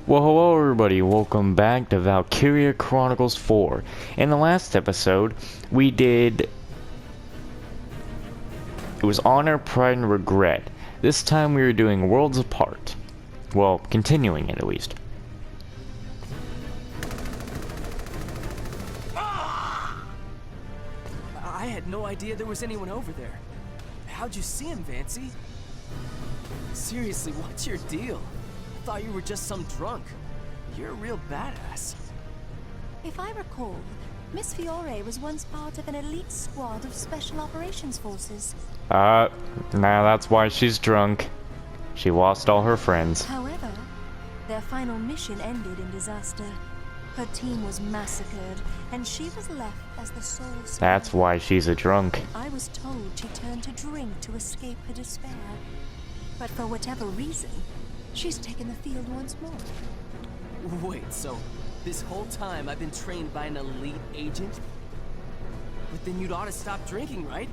Well, hello everybody, welcome back to Valkyria Chronicles 4. In the last episode, we did... It was Honor, Pride, and Regret. This time we were doing Worlds Apart. Well, continuing it at least. I had no idea there was anyone over there. How'd you see him, Vancy? Seriously, what's your deal? I thought you were just some drunk. You're a real badass. If I recall, Miss Fiore was once part of an elite squad of Special Operations Forces. Now that's why she's drunk. She lost all her friends. However, their final mission ended in disaster. Her team was massacred, and she was left as the sole survivor. That's why she's a drunk. I was told she turned to drink to escape her despair. But for whatever reason, she's taken the field once more. Wait, so this whole time I've been trained by an elite agent? But then you'd ought to stop drinking, right?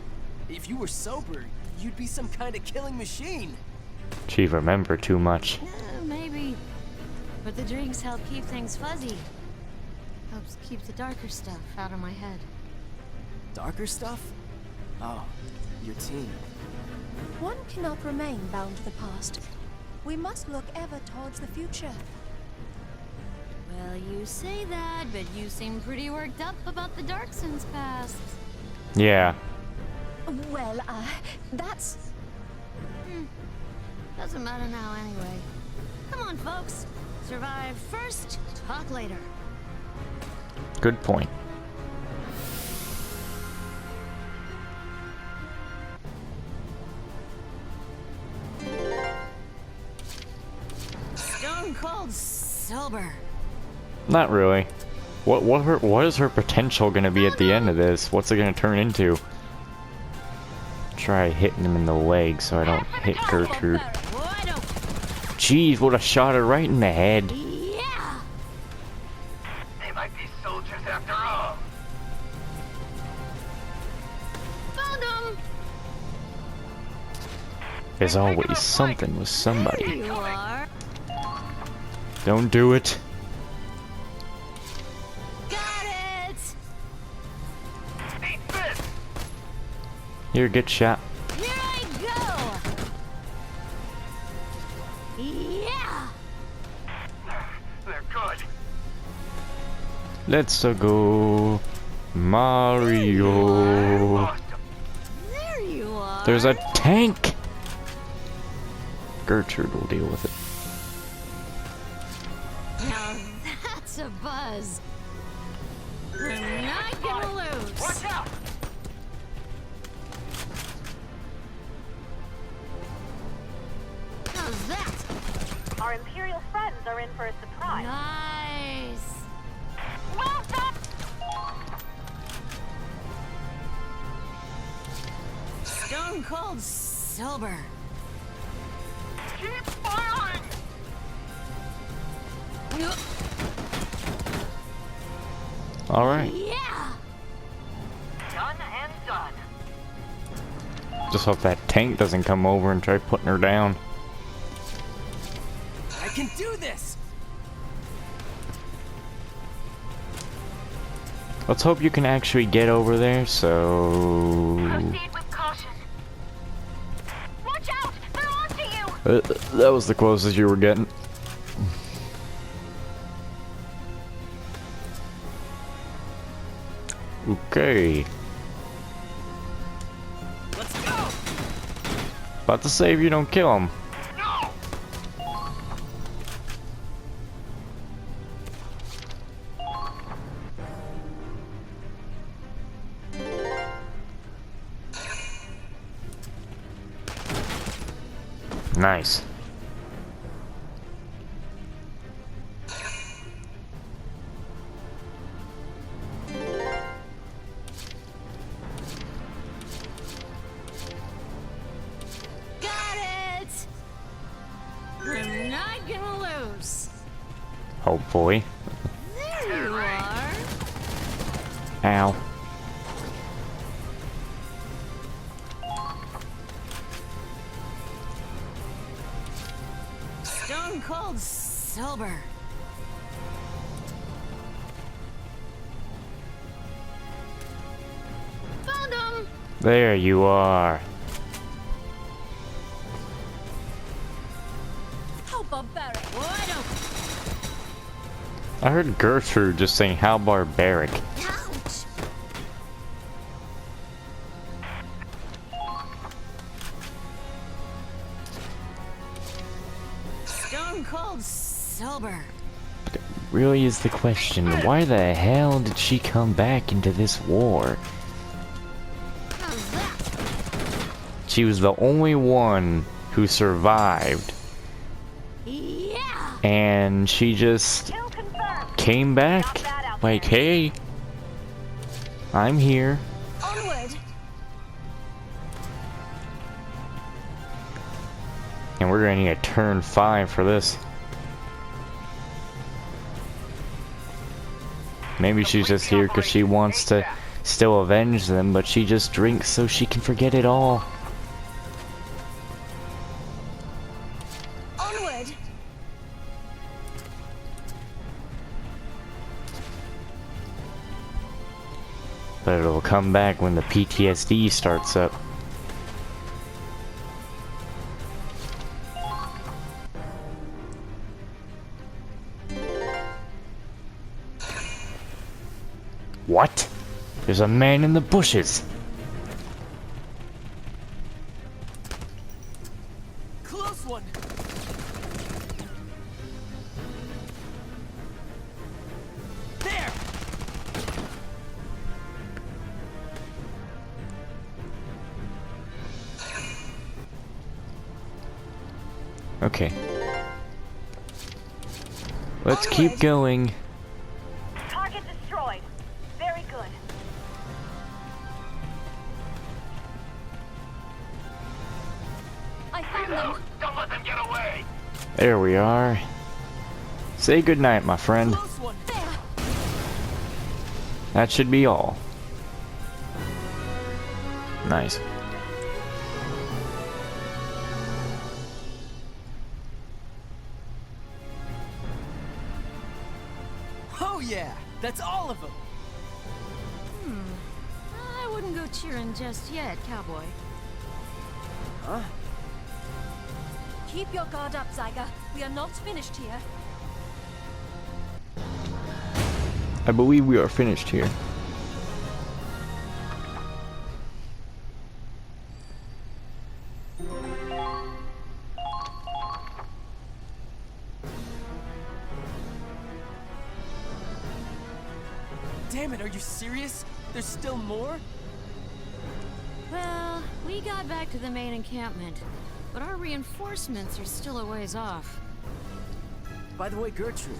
If you were sober, you'd be some kind of killing machine. She remembered too much. Maybe. But the drinks help keep things fuzzy. Helps keep the darker stuff out of my head. Darker stuff? Oh, your team. One cannot remain bound to the past. We must look ever towards the future. Well, you say that, but you seem pretty worked up about the Darkson's past. Yeah. Well, that's... Doesn't matter now anyway. Come on, folks. Survive first, talk later. Good point. Stone cold sober. Not really. What is her potential gonna be at the end of this? What's it gonna turn into? Try hitting him in the leg so I don't hit Gertrude. Jeez, would have shot her right in the head. Yeah. They might be soldiers after all. Found him. There's always something with There somebody. you are. Don't do it. Got it. Eat this. Here, get shot. Here I go. Yeah. They're good. Let's go, Mario. Awesome. There you are. There's a tank. Gertrude will deal with it. Now that's a buzz. We're not gonna lose. Watch out! How's that? Our Imperial friends are in for a surprise. Nice. Well done! Stone cold sober. Keep firing! Alright. Yeah. Done and done. Just hope that tank doesn't come over and try putting her down. I can do this! Let's hope you can actually get over there, so... Proceed with caution. Watch out! They're onto you! That was the closest you were getting. Okay. Let's go! About to say if you don't kill him. No! Nice. Got it. We're not gonna lose. Hopefully. There you are. Ow. Stone cold sober. There you are. How barbaric! Wide open. I heard Gertrude just saying how barbaric. Ouch! Stone cold sober. Really is the question, why the hell did she come back into this war? How's that? She was the only one who survived, Yeah! and she just Kill confirmed. came back. Not bad out Like, there. hey, I'm here. Onward! And we're gonna need a turn 5 for this. Maybe she's just here because she wants to still avenge them, but she just drinks so she can forget it all. Onward! But it'll come back when the PTSD starts up. What? There's a man in the bushes. Close one. There. Okay. Let's keep going. Target destroyed. Very good. I found them! Don't let them get away! There we are. Say goodnight, my friend. Close one. There! That should be all. Nice. Oh yeah, that's all of them. I wouldn't go cheering just yet, cowboy. Huh? Keep your guard up, Zyga. We are not finished here. I believe we are finished here. Damn it, are you serious? There's still more? Well, we got back to the main encampment, but our reinforcements are still a ways off. By the way, Gertrude,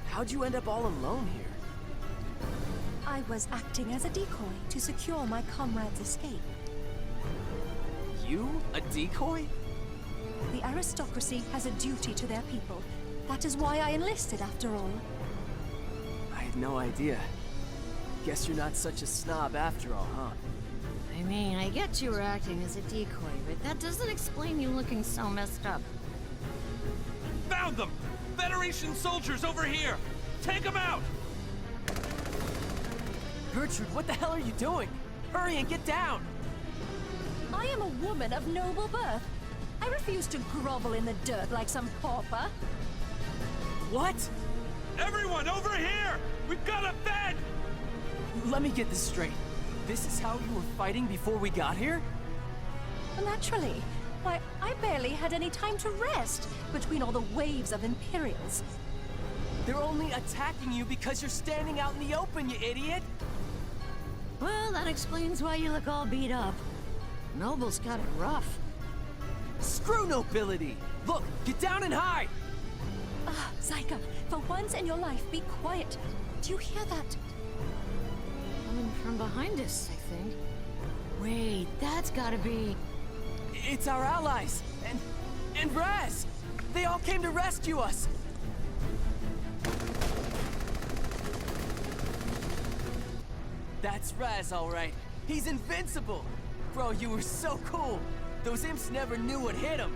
how'd you end up all alone here? I was acting as a decoy to secure my comrade's escape. You? A decoy? The aristocracy has a duty to their people. That is why I enlisted, after all. I had no idea. Guess you're not such a snob after all, huh? I mean, I get you were acting as a decoy, but that doesn't explain you looking so messed up. Found them! Federation soldiers over here! Take them out! Gertrude, what the hell are you doing? Hurry and get down! I am a woman of noble birth. I refuse to grovel in the dirt like some pauper. What? Everyone, over here! We've got a bed! Let me get this straight. This is how you were fighting before we got here? Naturally. Why, I barely had any time to rest between all the waves of Imperials. They're only attacking you because you're standing out in the open, you idiot! Well, that explains why you look all beat up. Noble's got it rough. Screw nobility! Look, get down and hide! Ah, Zyga, for once in your life, be quiet. Do you hear that? Coming from behind us, I think. Wait, that's gotta be... It's our allies! And Raz! They all came to rescue us! That's Raz, alright. He's invincible! Bro, you were so cool! Those imps never knew what hit them!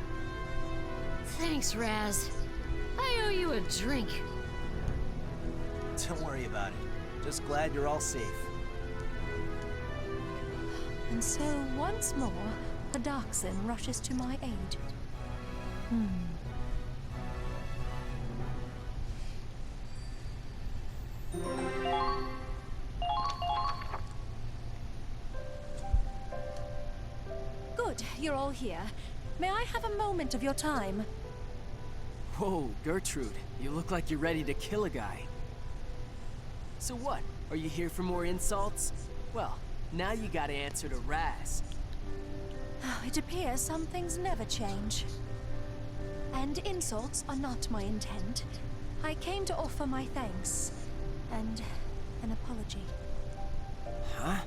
Thanks, Raz. I owe you a drink. Don't worry about it. Just glad you're all safe. And so, once more, a Darkson rushes to my aid. Good, you're all here. May I have a moment of your time? Whoa, Gertrude, you look like you're ready to kill a guy. So what? Are you here for more insults? Well, now you gotta answer to Raz. It appears some things never change. And insults are not my intent. I came to offer my thanks. And an apology. Huh?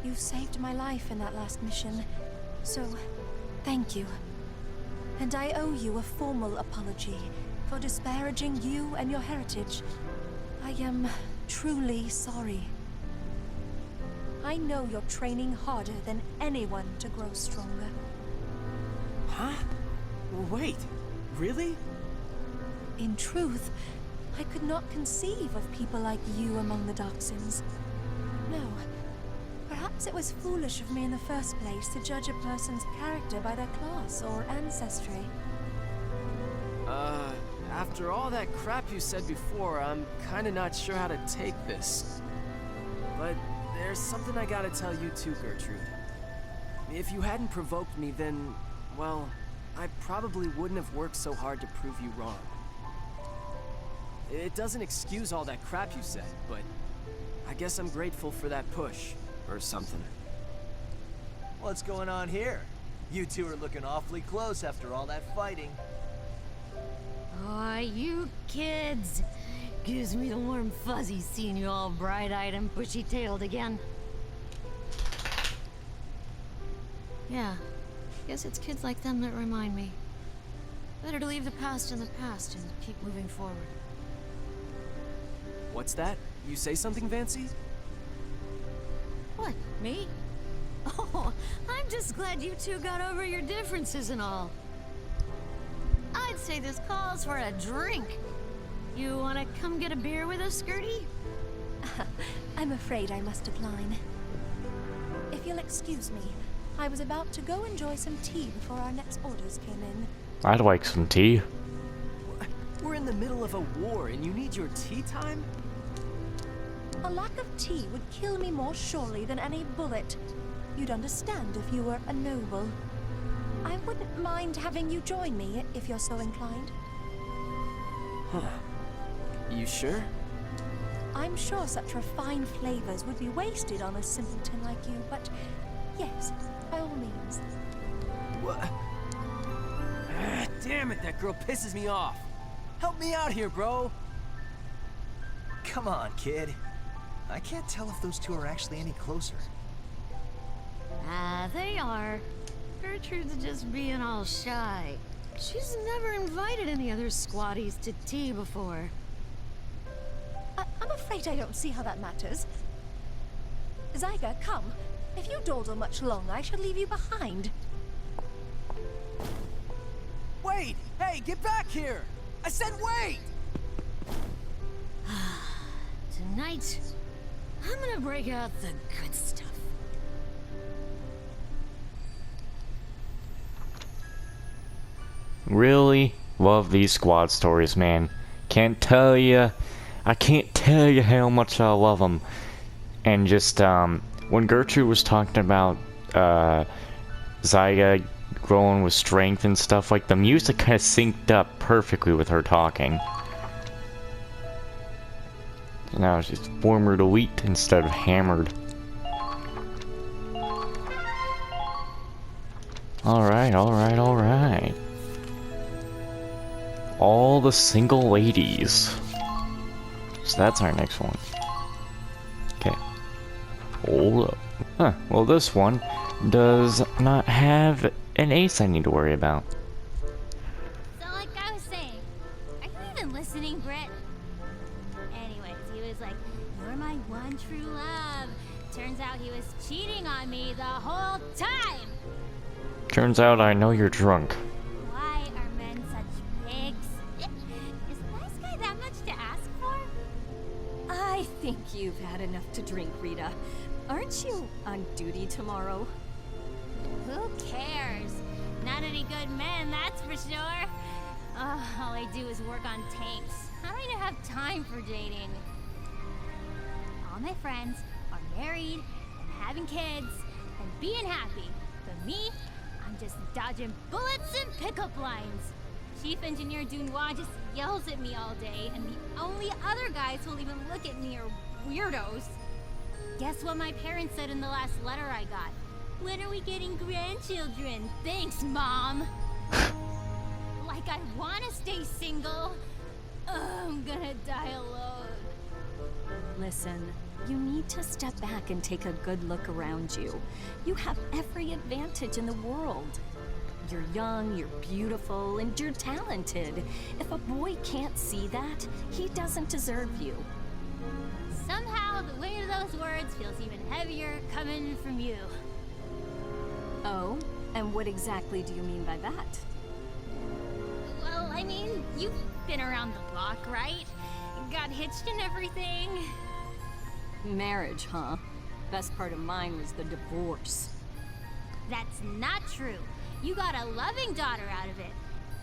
You saved my life in that last mission, so thank you. And I owe you a formal apology for disparaging you and your heritage. I am truly sorry. I know you're training harder than anyone to grow stronger. Huh? Wait, really? In truth, I could not conceive of people like you among the Darksons. No. Perhaps it was foolish of me in the first place to judge a person's character by their class or ancestry. After all that crap you said before, I'm kinda not sure how to take this. But there's something I gotta tell you too, Gertrude. If you hadn't provoked me, then, well, I probably wouldn't have worked so hard to prove you wrong. It doesn't excuse all that crap you said, but I guess I'm grateful for that push, or something. What's going on here? You two are looking awfully close after all that fighting. Aw, you kids. Gives me the warm fuzzies seeing you all bright-eyed and bushy-tailed again. Yeah, guess it's kids like them that remind me. Better to leave the past in the past and keep moving forward. What's that? You say something, Vancy? What, me? Oh, I'm just glad you two got over your differences and all. I'd say this calls for a drink. You wanna come get a beer with us, Gertie? I'm afraid I must decline. If you'll excuse me, I was about to go enjoy some tea before our next orders came in. I'd like some tea. We're in the middle of a war and you need your tea time? A lack of tea would kill me more surely than any bullet. You'd understand if you were a noble. I wouldn't mind having you join me if you're so inclined. Huh. You sure? I'm sure such refined flavors would be wasted on a simpleton like you, but yes, by all means. What? Damn it, that girl pisses me off. Help me out here, bro. Come on, kid. I can't tell if those two are actually any closer. Ah, they are. Gertrude's just being all shy. She's never invited any other squatties to tea before. I'm afraid I don't see how that matters. Zyga, come. If you dawdle much longer, I shall leave you behind. Wait! Hey, get back here! I said wait! Tonight, I'm gonna break out the good stuff. Really love these squad stories, man. I can't tell you how much I love them. And just, when Gertrude was talking about, Zyga growing with strength and stuff, like, the music kind of synced up perfectly with her talking. Now she's former to wheat instead of hammered. Alright, alright, alright. All the single ladies. So that's our next one. Okay. Hold up. Huh, well this one does not have an ace I need to worry about. So like I was saying, are you even listening, Britt? Anyways, he was like, you're my one true love. Turns out he was cheating on me the whole time. Turns out I know you're drunk. Why are men such pigs? Is a nice guy that much to ask for? I think you've had enough to drink, Rita. Aren't you on duty tomorrow? Who cares? Not any good men, that's for sure. All I do is work on tanks. I don't even have time for dating. All my friends are married and having kids and being happy. But me, I'm just dodging bullets and pickup lines. Chief Engineer Dunois just yells at me all day, and the only other guys who'll even look at me are weirdos. Guess what my parents said in the last letter I got? When are we getting grandchildren? Thanks, Mom. Like I want to stay single. I'm gonna die alone. Listen, you need to step back and take a good look around you. You have every advantage in the world. You're young, you're beautiful, and you're talented. If a boy can't see that, he doesn't deserve you. Somehow, the weight of those words feels even heavier coming from you. Oh? And what exactly do you mean by that? Well, I mean, you've been around the block, right? Got hitched and everything. Marriage, huh? Best part of mine was the divorce. That's not true. You got a loving daughter out of it.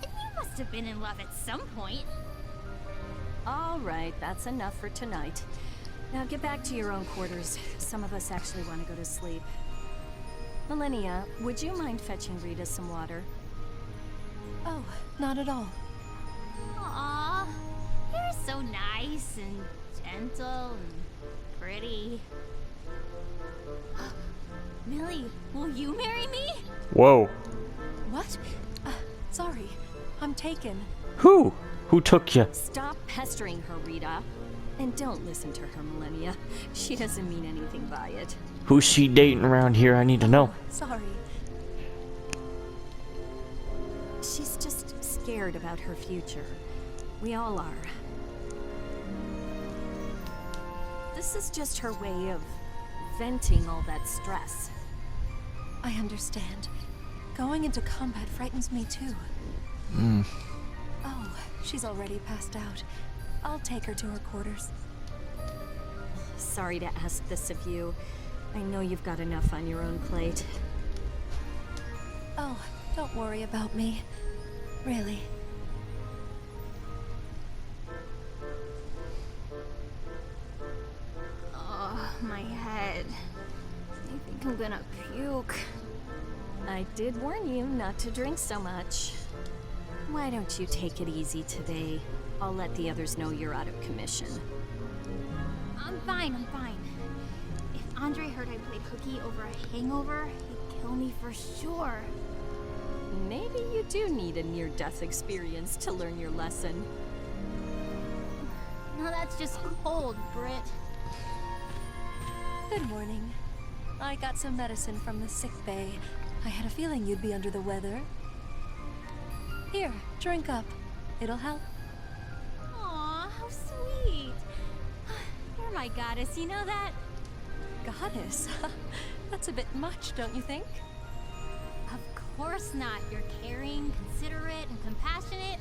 And you must have been in love at some point. All right, that's enough for tonight. Now get back to your own quarters. Some of us actually want to go to sleep. Millennia, would you mind fetching Rita some water? Oh, not at all. Aw, you're so nice and gentle and pretty. Millie, will you marry me? Whoa. What? Sorry, I'm taken. Who? Who took you? Stop pestering her, Rita. And don't listen to her, Millennia. She doesn't mean anything by it. Who's she dating around here? I need to know. Sorry. She's just scared about her future. We all are. This is just her way of venting all that stress. I understand. Going into combat frightens me too. Oh, she's already passed out. I'll take her to her quarters. Sorry to ask this of you. I know you've got enough on your own plate. Oh, don't worry about me. Really. Oh, my head. I think I'm gonna puke. I did warn you not to drink so much. Why don't you take it easy today? I'll let the others know you're out of commission. I'm fine. If Andre heard I played hooky over a hangover, he'd kill me for sure. Maybe you do need a near-death experience to learn your lesson. No, that's just cold, Britt. Good morning. I got some medicine from the sick bay. I had a feeling you'd be under the weather. Here, drink up. It'll help. Aw, how sweet. You're my goddess, you know that? Goddess? That's a bit much, don't you think? Of course not. You're caring, considerate, and compassionate.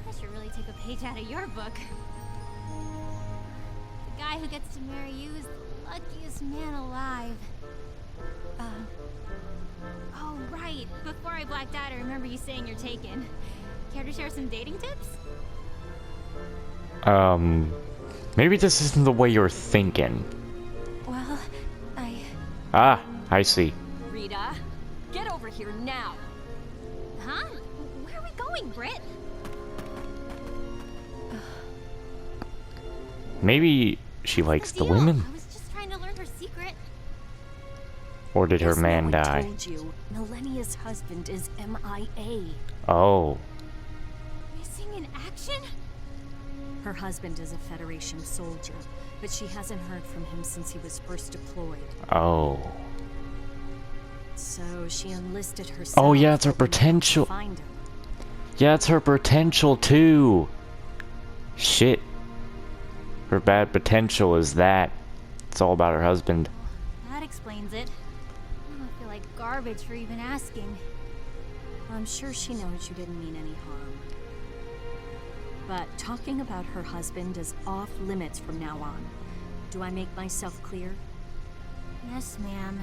I should really take a page out of your book. The guy who gets to marry you is the luckiest man alive. Oh, right. Before I blacked out, I remember you saying you're taken. Care to share some dating tips? Maybe this isn't the way you're thinking. Well, Ah, I see. Rita, get over here now. Huh? Where are we going, Britt? Maybe she likes the deal? women. I was just trying to learn her secret. Or did her Guess man no one die? told you. Millennia's husband is MIA. Oh. Missing in action? Her husband is a Federation soldier, but she hasn't heard from him since he was first deployed. Oh. So she enlisted herself. Oh yeah, it's her hoping to potential. find him. Yeah, it's her potential too. Shit. Her bad potential is that. It's all about her husband. That explains it. I feel like garbage for even asking. I'm sure she knows you didn't mean any harm. But talking about her husband is off limits from now on. Do I make myself clear? Yes, ma'am.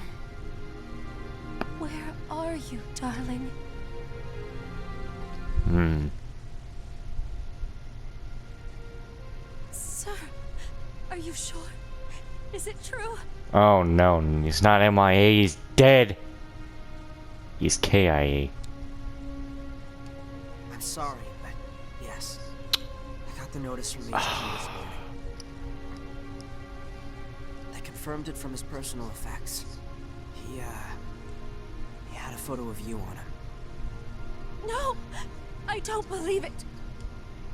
Where are you, darling? Sir, are you sure? Is it true? Oh no, he's not MIA, he's dead. He's KIA. I'm sorry, but yes. I got the notice from HQ this morning. They confirmed it from his personal effects. He had a photo of you on him. No! I don't believe it!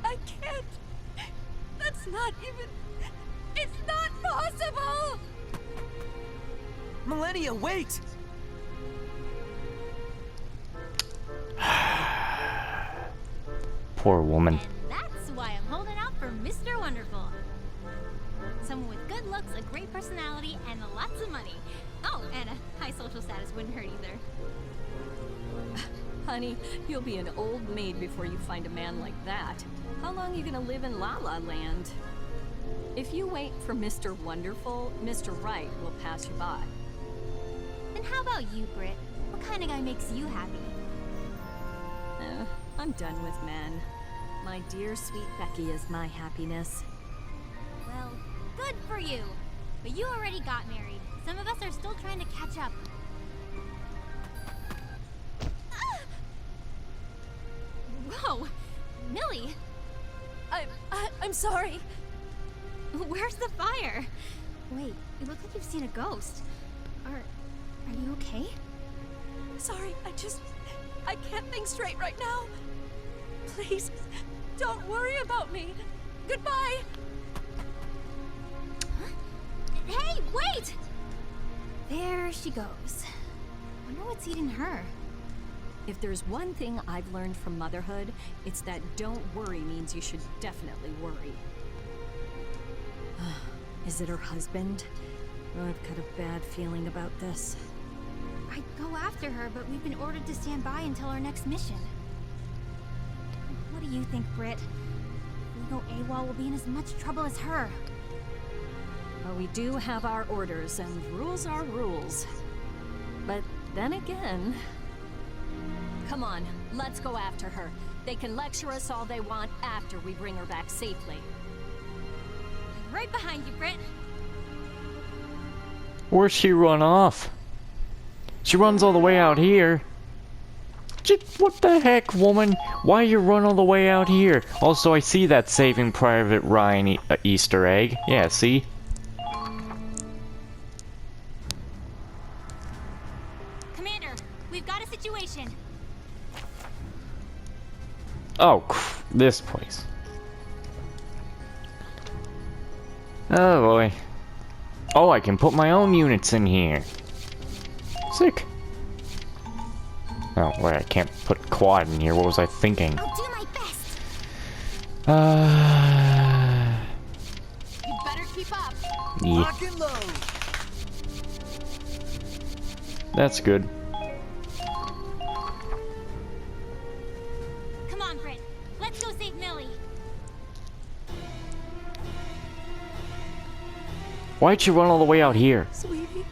I can't! That's not even... It's not possible! Millennia, wait! Poor woman. And that's why I'm holding out for Mr. Wonderful. Someone with good looks, a great personality, and lots of money. Oh, and a high social status wouldn't hurt either. Honey, you'll be an old maid before you find a man like that. How long are you gonna live in La La Land? If you wait for Mr. Wonderful, Mr. Right will pass you by. And how about you, Britt? What kind of guy makes you happy? I'm done with men. My dear sweet Becky is my happiness. Well, good for you. But you already got married. Some of us are still trying to catch up. Ah! Whoa! Millie! I'm sorry. Where's the fire? Wait, it looks like you've seen a ghost. Are you okay? Sorry, I can't think straight right now. Please, don't worry about me. Goodbye. Huh? Hey, wait! There she goes. Wonder what's eating her. If there's one thing I've learned from motherhood, it's that don't worry means you should definitely worry. Is it her husband? Oh, I've got a bad feeling about this. I'd go after her, but we've been ordered to stand by until our next mission. What do you think, Britt? If we go AWOL, we'll be in as much trouble as her. Well, we do have our orders, and rules are rules. But then again... Come on, let's go after her. They can lecture us all they want after we bring her back safely. Right behind you, Britt. Where'd she run off? She runs all the way out here. What the heck, woman? Why you run all the way out here? Also, I see that Saving Private Ryan Easter egg. Yeah, see? Commander, we've got a situation. Oh, this place. Oh boy. Oh, I can put my own units in here. Sick. Oh, wait, I can't put quad in here. What was I thinking? I'll do my best. You better keep up. Yeah. Lock and load. That's good. Come on, Britt. Let's go save Millie. Why'd you run all the way out here? Sweetie,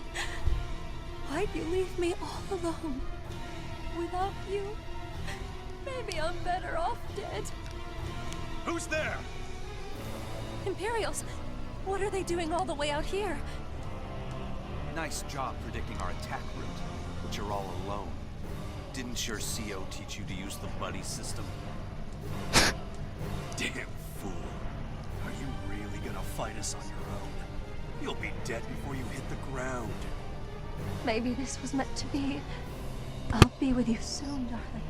why'd you leave me all alone? Without you, maybe I'm better off dead. Who's there? Imperials, what are they doing all the way out here? Nice job predicting our attack route, but you're all alone. Didn't your CO teach you to use the buddy system? Damn fool. Are you really gonna fight us on your own? You'll be dead before you hit the ground. Maybe this was meant to be. I'll be with you soon, darling.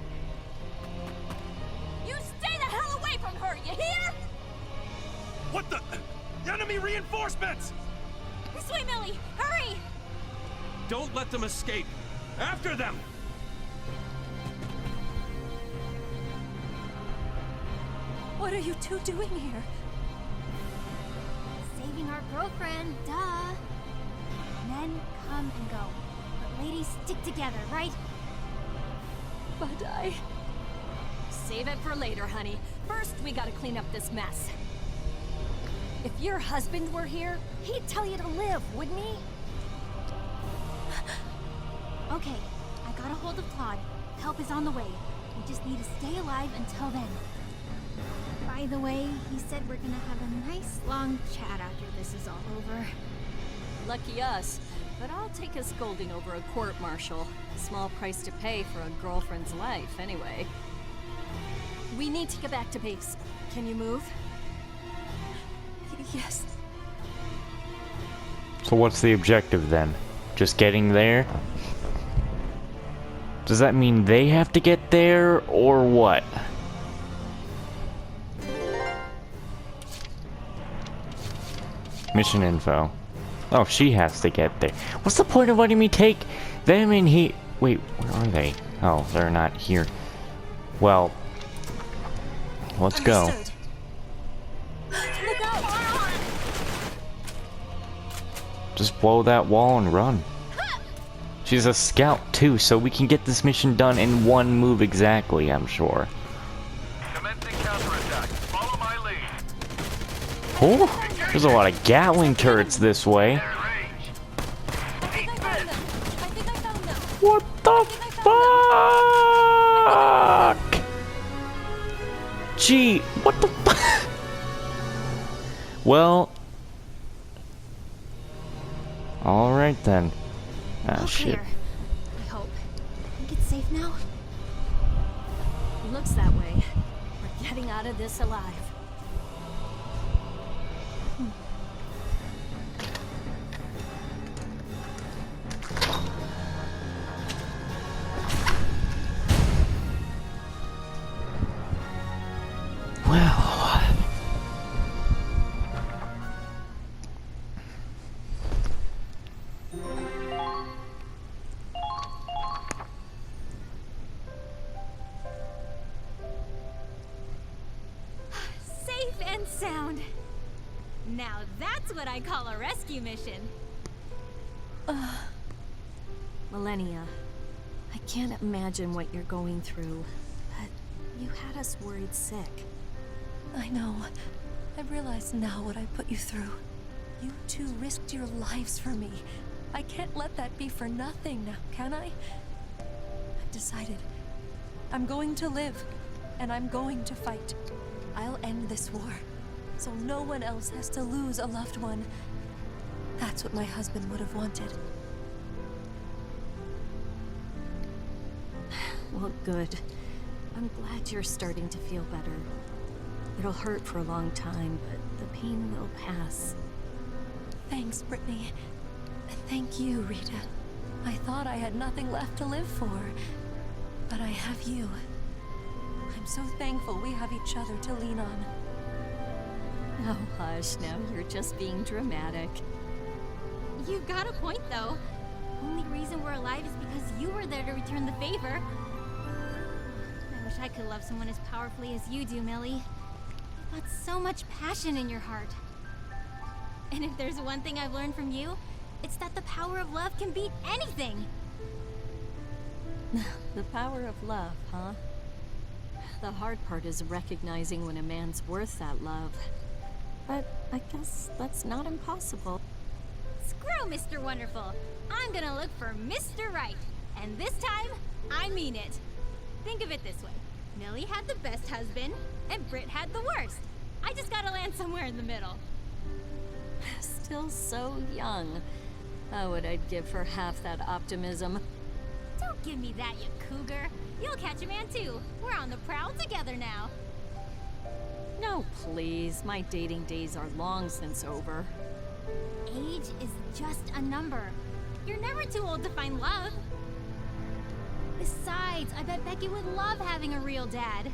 You stay the hell away from her, you hear? What the? Enemy reinforcements! This way, Millie! Hurry! Don't let them escape! After them! What are you two doing here? Saving our girlfriend, duh. Men come and go, but ladies stick together, right? But Save it for later, honey. First, we gotta clean up this mess. If your husband were here, he'd tell you to live, wouldn't he? Okay, I got a hold of Claude. Help is on the way. We just need to stay alive until then. By the way, he said we're gonna have a nice long chat after this is all over. Lucky us. But I'll take a scolding over a court-martial. Small price to pay for a girlfriend's life, anyway. We need to get back to base. Can you move? Yes. So what's the objective then? Just getting there? Does that mean they have to get there, or what? Mission info. Oh, she has to get there. What's the point of letting me take them in here? Wait, where are they? Oh, they're not here. Well, let's go. Understood. Look out! Just blow that wall and run. She's a scout too, so we can get this mission done in one move exactly, I'm sure. Commencing counterattack. Follow my lead. Oh, there's a lot of Gatling turrets this way. They're in range. I think I found them. What the fuck? Gee, what the fuck? Well, alright then. Ah, All shit. clear. I hope. Think it's safe now? Looks that way. We're getting out of this alive. Well, Safe and sound. Now that's what I call a rescue mission. Millennia, I can't imagine what you're going through, but you had us worried sick. I know. I realize now what I put you through. You two risked your lives for me. I can't let that be for nothing now, can I? I've decided. I'm going to live, and I'm going to fight. I'll end this war, so no one else has to lose a loved one. That's what my husband would have wanted. Well, good. I'm glad you're starting to feel better. It'll hurt for a long time, but the pain will pass. Thanks, Brittany. And thank you, Rita. I thought I had nothing left to live for, but I have you. I'm so thankful we have each other to lean on. Oh, hush, now you're just being dramatic. You've got a point, though. Only reason we're alive is because you were there to return the favor. I wish I could love someone as powerfully as you do, Millie. You've got so much passion in your heart. And if there's one thing I've learned from you, it's that the power of love can beat anything. The power of love, huh? The hard part is recognizing when a man's worth that love. But I guess that's not impossible. Screw Mr. Wonderful. I'm gonna look for Mr. Right. And this time, I mean it. Think of it this way. Millie had the best husband, and Britt had the worst. I just gotta land somewhere in the middle. Still so young. Oh, what I'd give for half that optimism. Don't give me that, you cougar. You'll catch a man too. We're on the prowl together now. No, please. My dating days are long since over. Age is just a number. You're never too old to find love. Besides, I bet Becky would love having a real dad.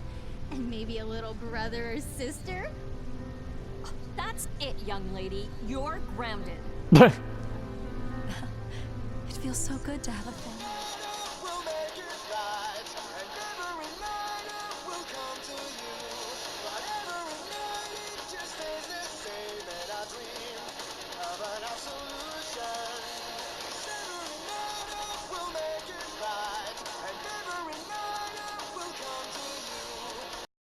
And maybe a little brother or sister. That's it, young lady. You're grounded. It feels so good to have a family.